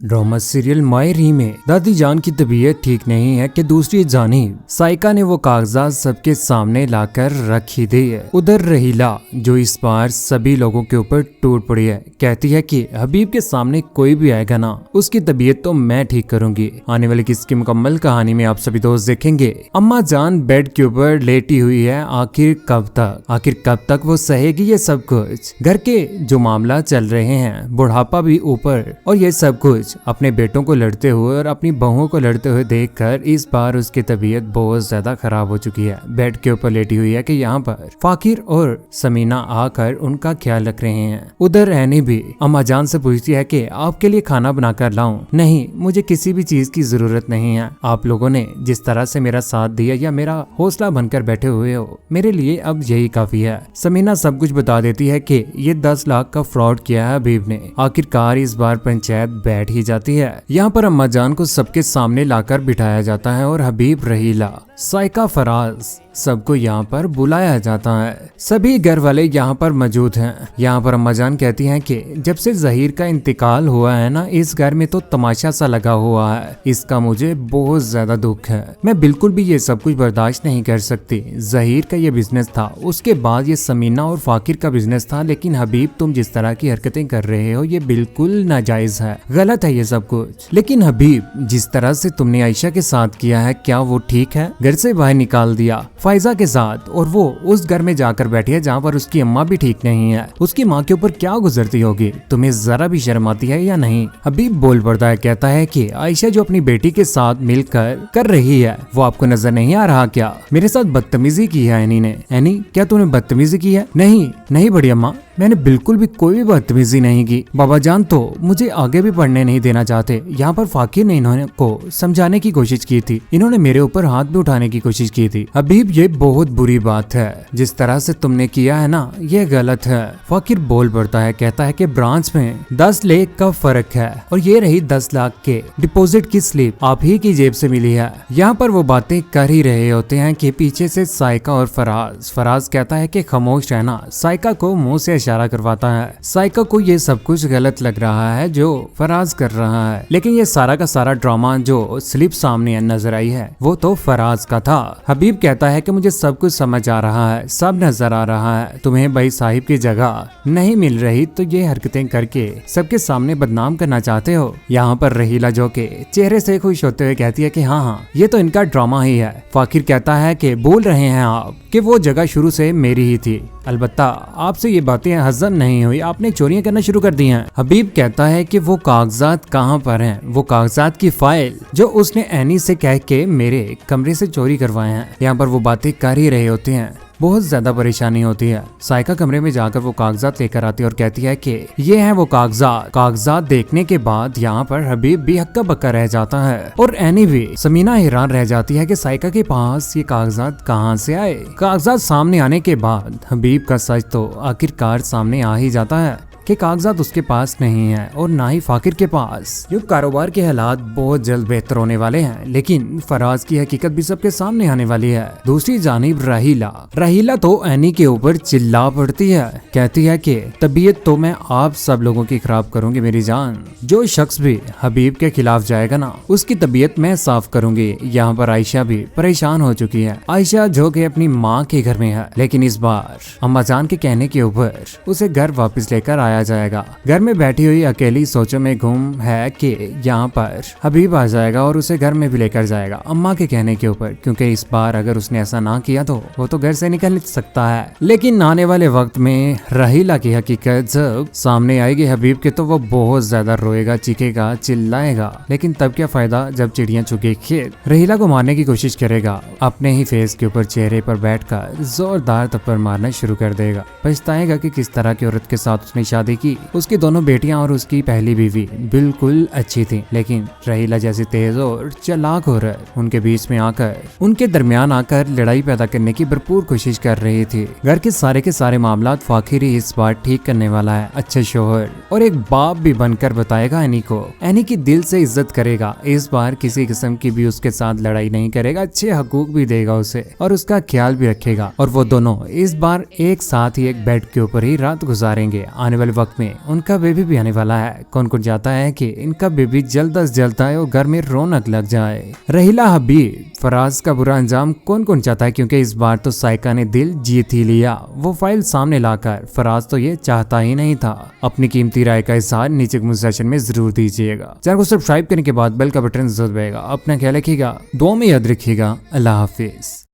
Drama serial my री में दादी जान की तबीयत ठीक नहीं है कि दूसरी जानिब साइका ने वो कागजात सबके सामने लाकर रख ही दी है। उधर रहीला जो इस बार सभी लोगों के ऊपर टूट पड़ी है, कहती है कि हबीब के सामने कोई भी आएगा ना, उसकी तबीयत तो मैं ठीक करूंगी। आने वाली किसकी मुकम्मल कहानी में आप सभी दोस्त देखेंगे। अम्मा जान बेड के ऊपर लेटी हुई है, आखिर कब तक वो सहेगी ये सब कुछ। घर के जो मामला चल रहे हैं, बुढ़ापा भी ऊपर, और ये सब कुछ अपने बेटों को लड़ते हुए और अपनी बहुओं को लड़ते हुए देखकर इस बार उसकी तबीयत बहुत ज्यादा खराब हो चुकी है। बेड के ऊपर लेटी हुई है कि यहाँ पर फाकिर और समीना आकर उनका ख्याल रख रहे हैं। उधर रहनी भी अम्मा जान से पूछती है कि आपके लिए खाना बनाकर लाऊं? नहीं, मुझे किसी भी चीज की जरूरत नहीं है। आप लोगों ने जिस तरह से मेरा साथ दिया या मेरा हौसला बनकर बैठे हुए हो, मेरे लिए अब यही काफी है। समीना सब कुछ बता देती है कि ये 10 लाख का फ्रॉड किया है हबीब ने। आखिरकार इस बार पंचायत बैठ ही जाती है। यहाँ पर अम्मा जान को सबके सामने लाकर बिठाया जाता है और हबीब, रहीला, साइका, फराज सबको यहाँ पर बुलाया जाता है। सभी घर वाले यहाँ पर मौजूद हैं। यहाँ पर अम्मा जान कहती हैं कि जब से जहीर का इंतकाल हुआ है ना, इस घर में तो तमाशा सा लगा हुआ है। इसका मुझे बहुत ज्यादा दुख है। मैं बिल्कुल भी ये सब कुछ बर्दाश्त नहीं कर सकती। जहीर का ये बिजनेस था, उसके बाद ये समीना और फाकिर का बिजनेस था, लेकिन हबीब तुम जिस तरह की हरकतें कर रहे हो ये बिल्कुल नाजायज है, गलत है ये सब कुछ। लेकिन हबीब, जिस तरह से तुमने आयशा के साथ किया है, क्या वो ठीक है? घर से बाहर निकाल दिया फाइजा के साथ, और वो उस घर में जाकर बैठी है जहाँ पर उसकी अम्मा भी ठीक नहीं है। उसकी माँ के ऊपर क्या गुजरती होगी? तुम्हें जरा भी शर्म आती है या नहीं? हबीब बोल पड़ता है, कहता है कि आयशा जो अपनी बेटी के साथ मिलकर कर रही है, वो आपको नजर नहीं आ रहा क्या? मेरे साथ बदतमीजी की है एनी ने। एनी, क्या तूने बदतमीजी की है? नहीं बड़ी अम्मा, मैंने बिल्कुल भी कोई भी बदतमीजी नहीं की। बाबा जान तो मुझे आगे भी पढ़ने नहीं देना चाहते। यहाँ पर फाकिर ने इन्होंने को समझाने की कोशिश की थी, इन्होंने मेरे ऊपर हाथ भी उठाने की कोशिश की थी। हबीब, ये बहुत बुरी बात है, जिस तरह से तुमने किया है ना, ये गलत है। फाकिर बोल पड़ता है, कहता है कि ब्रांच में 10 लाख का फर्क है, और ये रही 10 लाख के डिपॉजिट की स्लिप आप ही की जेब से मिली है। यहाँ पर वो बातें कर ही रहे होते हैं कि पीछे से साइका और फराज कहता है कि खामोश रहना। साइका को मुंह से इशारा करवाता है। साइका को ये सब कुछ गलत लग रहा है जो फराज कर रहा है, लेकिन ये सारा का सारा ड्रामा जो स्लिप सामने नजर आई है, वो तो फराज का था। हबीब कहता है कि मुझे सब कुछ समझ आ रहा है, सब नजर आ रहा है। तुम्हें भाई साहिब की जगह नहीं मिल रही तो ये हरकतें करके सबके सामने बदनाम करना चाहते हो। यहाँ पर रहीला जो के चेहरे से खुश होते हुए कहती है कि हाँ, ये तो इनका ड्रामा ही है। फाकिर कहता है कि बोल रहे हैं आप कि वो जगह शुरू से मेरी ही थी, अलबत्ता आपसे ये बातें हजम नहीं हुई, आपने चोरियां करना शुरू कर दी हैं। हबीब कहता है कि वो कागजात कहाँ पर हैं? वो कागजात की फाइल जो उसने एनी से कह के मेरे कमरे से चोरी करवाए हैं। यहाँ पर वो बातें कर ही रहे होते हैं। बहुत ज्यादा परेशानी होती है। साइका कमरे में जाकर वो कागजात लेकर आती है और कहती है कि ये हैं वो कागजात देखने के बाद यहाँ पर हबीब भी हक्का बक्का रह जाता है, और एनी भी। समीना हैरान रह जाती है कि साइका के पास ये कागजात कहाँ से आए। कागजात सामने आने के बाद हबीब का सच तो आखिरकार सामने आ ही जाता है कि कागजात उसके पास नहीं है और ना ही फाकिर के पास। यो कारोबार के हालात बहुत जल्द बेहतर होने वाले हैं, लेकिन फराज की हकीकत भी सबके सामने आने वाली है। दूसरी जानिब रहीला तो एनी के ऊपर चिल्ला पड़ती है, कहती है कि तबीयत तो मैं आप सब लोगों की खराब करूंगी मेरी जान। जो शख्स भी हबीब के खिलाफ जाएगा ना, उसकी तबीयत मैं साफ करूंगी। यहाँ पर आयशा भी परेशान हो चुकी है। आयशा जो कि अपनी माँ के घर में है, लेकिन इस बार अम्मा जान के कहने के ऊपर उसे घर वापस लेकर आया जाएगा। घर में बैठी हुई अकेली सोचों में गुम है कि यहाँ पर हबीब आ जाएगा और उसे घर में भी लेकर जाएगा अम्मा के कहने के ऊपर, क्योंकि इस बार अगर उसने ऐसा ना किया तो वो तो घर से निकल सकता है। लेकिन आने वाले वक्त में रहीला की हकीकत जब सामने आएगी हबीब के, तो वो बहुत ज्यादा रोएगा, चीखेगा, चिल्लाएगा। लेकिन तब क्या फायदा जब चिड़ियां चुगे खेत। रहीला को मारने की कोशिश करेगा, अपने ही फेस के ऊपर चेहरे पर बैठकर जोरदार थप्पड़ मारना शुरू कर देगा। पछताएगा कि किस तरह की औरत के साथ उसने शादी की। उसकी दोनों बेटियां और उसकी पहली बीवी बिल्कुल अच्छी थी, लेकिन रहीला जैसी तेज और चालाक औरत उनके बीच में आकर, उनके दरमियान आकर लड़ाई पैदा करने की भरपूर कोशिश कर रही थी। घर के सारे मामलात फाकिर ही इस बार ठीक करने वाला है। अच्छे शोहर और एक बाप भी बनकर बताएगा एनी को। एनी की दिल से इज्जत करेगा। इस बार किसी किस्म की भी उसके साथ लड़ाई नहीं करेगा, अच्छे हकूक भी देगा उसे और उसका ख्याल भी रखेगा। और वो दोनों इस बार एक साथ ही एक बेड के ऊपर ही रात गुजारेंगे। आने वाले वाले वक्त में उनका बेबी भी आने वाला है। कौन कौन चाहता है कि इनका बेबी जल्द से जल्द आए और घर में रौनक लग जाए। रहीला हबीब फराज का बुरा अंजाम कौन कौन चाहता है, क्योंकि इस बार तो साइका ने दिल जीत ही लिया। वो फाइल सामने लाकर फराज तो ये चाहता ही नहीं था। अपनी कीमती राय का इज़हार नीचे कमेंट सेक्शन में जरूर दीजिएगा। चैनल को सब्सक्राइब करने के बाद बेल का बटन जरूर दबाएगा। अपना ख्याल रखिएगा, दुआ में याद रखिएगा। अल्लाह हाफिज।